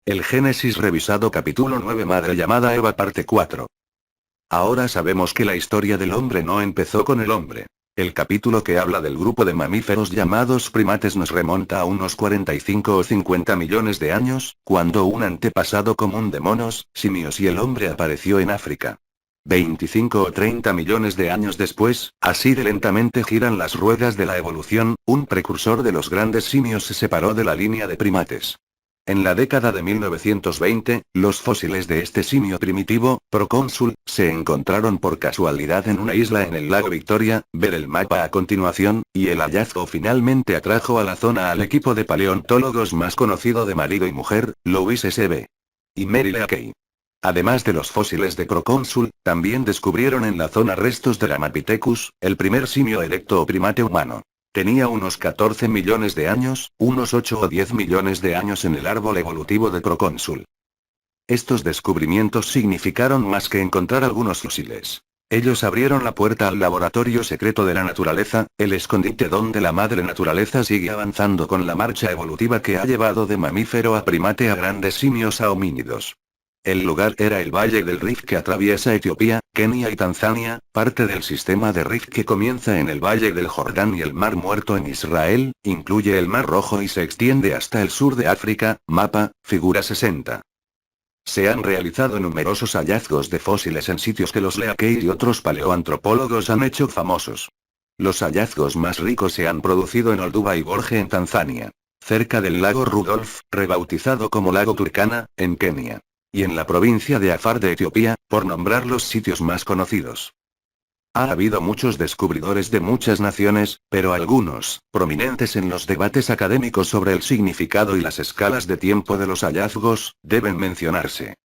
El Génesis revisado capítulo 9 Madre llamada Eva parte 4. Ahora sabemos que la historia del hombre no empezó con el hombre. El capítulo que habla del grupo de mamíferos llamados primates nos remonta a unos 45 o 50 millones de años, cuando un antepasado común de monos, simios y el hombre apareció en África. 25 o 30 millones de años después, así de lentamente giran las ruedas de la evolución, un precursor de los grandes simios se separó de la línea de primates. En la década de 1920, los fósiles de este simio primitivo, procónsul, se encontraron por casualidad en una isla en el lago Victoria. Ver el mapa a continuación, y el hallazgo finalmente atrajo a la zona al equipo de paleontólogos más conocido de marido y mujer, Louis S.B. y Mary Leakey. Además de los fósiles de procónsul, también descubrieron en la zona restos de Ramapithecus, el primer simio erecto o primate humano. Tenía unos 14 millones de años, unos 8 o 10 millones de años en el árbol evolutivo de procónsul. Estos descubrimientos significaron más que encontrar algunos fósiles. Ellos abrieron la puerta al laboratorio secreto de la naturaleza, el escondite donde la madre naturaleza sigue avanzando con la marcha evolutiva que ha llevado de mamífero a primate a grandes simios a homínidos. El lugar era el Valle del Rift que atraviesa Etiopía, Kenia y Tanzania, parte del sistema de Rift que comienza en el Valle del Jordán y el Mar Muerto en Israel, incluye el Mar Rojo y se extiende hasta el sur de África. Mapa, figura 60. Se han realizado numerosos hallazgos de fósiles en sitios que los Leakey y otros paleoantropólogos han hecho famosos. Los hallazgos más ricos se han producido en Olduvai y Borge en Tanzania, cerca del lago Rudolf, rebautizado como lago Turkana, en Kenia, y en la provincia de Afar de Etiopía, por nombrar los sitios más conocidos. Ha habido muchos descubridores de muchas naciones, pero algunos, prominentes en los debates académicos sobre el significado y las escalas de tiempo de los hallazgos, deben mencionarse.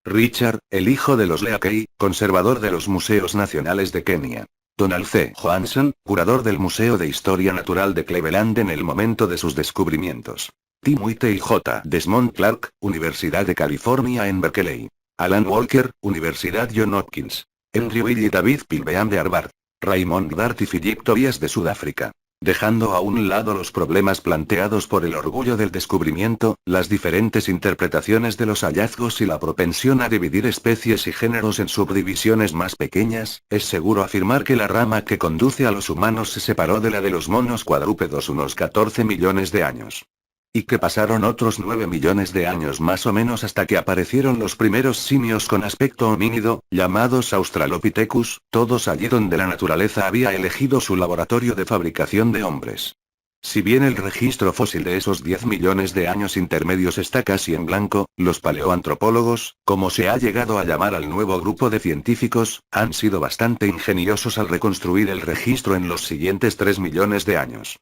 Richard, el hijo de los Leakey, conservador de los museos nacionales de Kenia. Donald C. Johansen, curador del Museo de Historia Natural de Cleveland en el momento de sus descubrimientos. Timothy J. Desmond Clark, Universidad de California en Berkeley. Alan Walker, Universidad Johns Hopkins. Henry Will y David Pilbeam de Harvard. Raymond Dart y Philip Tobias de Sudáfrica. Dejando a un lado los problemas planteados por el orgullo del descubrimiento, las diferentes interpretaciones de los hallazgos y la propensión a dividir especies y géneros en subdivisiones más pequeñas, es seguro afirmar que la rama que conduce a los humanos se separó de la de los monos cuadrúpedos unos 14 millones de años. Y que pasaron otros 9 millones de años más o menos hasta que aparecieron los primeros simios con aspecto homínido, llamados Australopithecus, todos allí donde la naturaleza había elegido su laboratorio de fabricación de hombres. Si bien el registro fósil de esos 10 millones de años intermedios está casi en blanco, los paleoantropólogos, como se ha llegado a llamar al nuevo grupo de científicos, han sido bastante ingeniosos al reconstruir el registro en los siguientes 3 millones de años.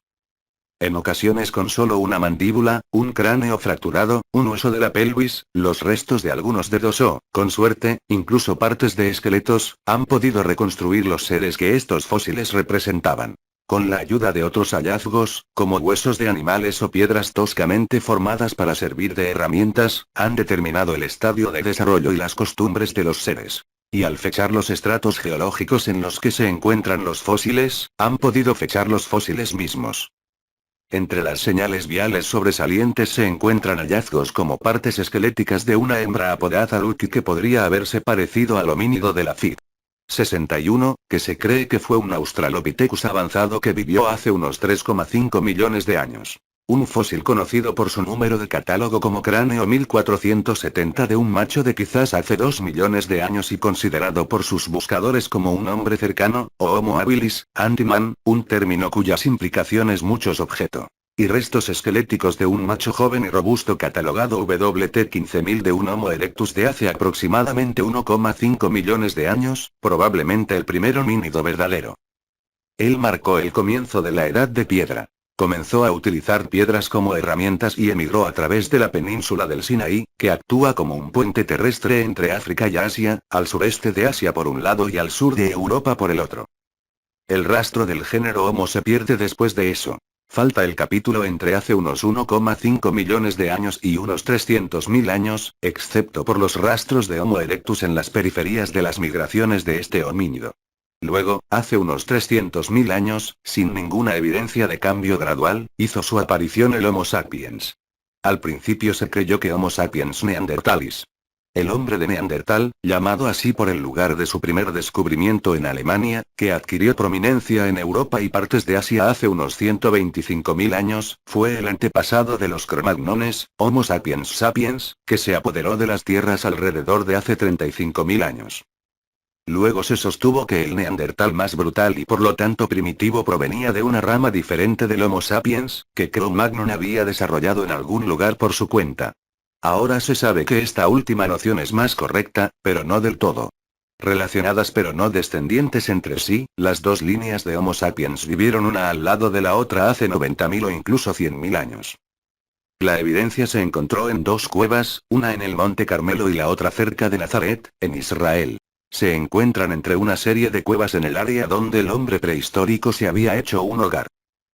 En ocasiones con solo una mandíbula, un cráneo fracturado, un hueso de la pelvis, los restos de algunos dedos o, con suerte, incluso partes de esqueletos, han podido reconstruir los seres que estos fósiles representaban. Con la ayuda de otros hallazgos, como huesos de animales o piedras toscamente formadas para servir de herramientas, han determinado el estadio de desarrollo y las costumbres de los seres. Y al fechar los estratos geológicos en los que se encuentran los fósiles, han podido fechar los fósiles mismos. Entre las señales viales sobresalientes se encuentran hallazgos como partes esqueléticas de una hembra apodada Lucky que podría haberse parecido al homínido de la FID. 61, que se cree que fue un Australopithecus avanzado que vivió hace unos 3,5 millones de años. Un fósil conocido por su número de catálogo como cráneo 1470 de un macho de quizás hace 2 millones de años y considerado por sus buscadores como un hombre cercano, o Homo habilis, antiman, un término cuyas implicaciones muchos objeto. Y restos esqueléticos de un macho joven y robusto catalogado WT15000 de un Homo erectus de hace aproximadamente 1,5 millones de años, probablemente el primer homínido verdadero. Él marcó el comienzo de la Edad de Piedra. Comenzó a utilizar piedras como herramientas y emigró a través de la península del Sinaí, que actúa como un puente terrestre entre África y Asia, al sureste de Asia por un lado y al sur de Europa por el otro. El rastro del género Homo se pierde después de eso. Falta el capítulo entre hace unos 1,5 millones de años y unos 300.000 años, excepto por los rastros de Homo erectus en las periferias de las migraciones de este homínido. Luego, hace unos 300.000 años, sin ninguna evidencia de cambio gradual, hizo su aparición el Homo sapiens. Al principio se creyó que Homo sapiens neanderthalis. El hombre de Neandertal, llamado así por el lugar de su primer descubrimiento en Alemania, que adquirió prominencia en Europa y partes de Asia hace unos 125.000 años, fue el antepasado de los cromagnones, Homo sapiens sapiens, que se apoderó de las tierras alrededor de hace 35.000 años. Luego se sostuvo que el neandertal más brutal y por lo tanto primitivo provenía de una rama diferente del Homo sapiens, que Cro-Magnon había desarrollado en algún lugar por su cuenta. Ahora se sabe que esta última noción es más correcta, pero no del todo. Relacionadas pero no descendientes entre sí, las dos líneas de Homo sapiens vivieron una al lado de la otra hace 90.000 o incluso 100.000 años. La evidencia se encontró en dos cuevas, una en el Monte Carmelo y la otra cerca de Nazaret, en Israel. Se encuentran entre una serie de cuevas en el área donde el hombre prehistórico se había hecho un hogar.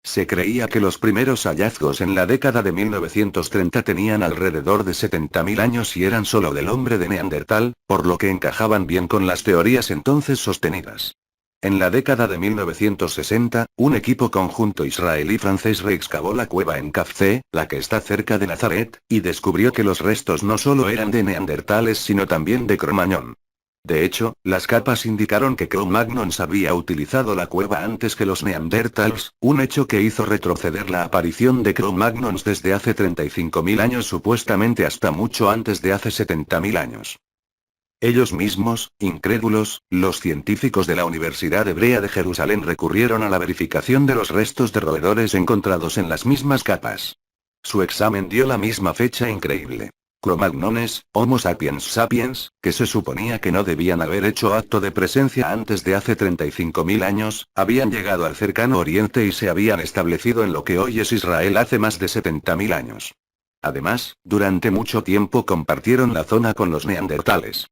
Se creía que los primeros hallazgos en la década de 1930 tenían alrededor de 70.000 años y eran solo del hombre de Neandertal, por lo que encajaban bien con las teorías entonces sostenidas. En la década de 1960, un equipo conjunto israelí-francés reexcavó la cueva en Kafze, la que está cerca de Nazaret, y descubrió que los restos no solo eran de neandertales sino también de Cro-Magnon. De hecho, las capas indicaron que Cro-Magnon había utilizado la cueva antes que los neandertals, un hecho que hizo retroceder la aparición de Cro-Magnon desde hace 35.000 años supuestamente hasta mucho antes de hace 70.000 años. Ellos mismos, incrédulos, los científicos de la Universidad Hebrea de Jerusalén recurrieron a la verificación de los restos de roedores encontrados en las mismas capas. Su examen dio la misma fecha increíble. Cro-Magnones, Homo sapiens sapiens, que se suponía que no debían haber hecho acto de presencia antes de hace 35.000 años, habían llegado al cercano oriente y se habían establecido en lo que hoy es Israel hace más de 70.000 años. Además, durante mucho tiempo compartieron la zona con los neandertales.